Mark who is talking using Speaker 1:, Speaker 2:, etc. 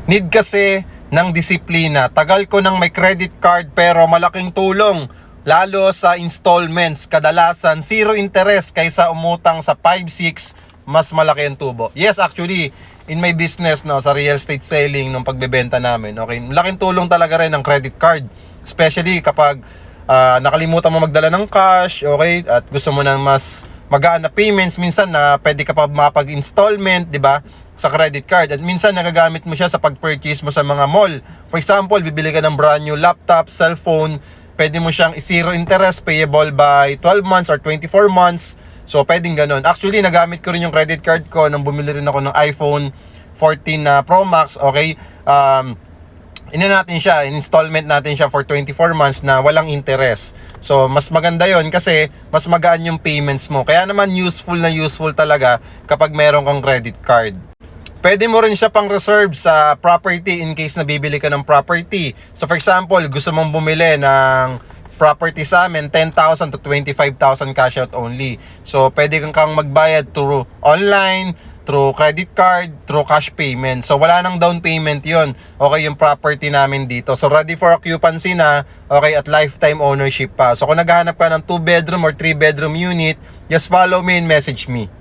Speaker 1: Need kasi ng disiplina. Tagal ko nang may credit card pero malaking tulong. Lalo sa installments, kadalasan zero interest kaysa umutang sa 5-6, mas malaki ang tubo. Yes, actually, in my business, no, sa real estate selling, nung pagbebenta namin, okay, malaking tulong talaga rin ng credit card. Especially kapag nakalimutan mo magdala ng cash, okay, at gusto mo ng mas magaan na payments, minsan na pwede ka pa makapag-installment, di ba, sa credit card. At minsan nagagamit mo siya sa pag-purchase mo sa mga mall. For example, bibili ka ng brand new laptop, cellphone, pwede mo siyang zero interest, payable by 12 months or 24 months. So, pwedeng ganun. Actually, nagamit ko rin yung credit card ko nung bumili rin ako ng iPhone 14 Pro Max, okay? Installment natin siya for 24 months na walang interest. So, mas maganda yon kasi mas magaan yung payments mo. Kaya naman useful talaga kapag meron kang credit card. Pwede mo rin siya pang reserve sa property in case na bibili ka ng property. So for example, gusto mong bumili ng property sa amin, 10,000 to 25,000 cash out only. So pwede kang magbayad through online, through credit card, through cash payment. So wala nang down payment yon. Okay, yung property namin dito. So ready for occupancy na, okay, at lifetime ownership pa. So kung naghahanap ka ng 2 bedroom or 3 bedroom unit, just follow me and message me.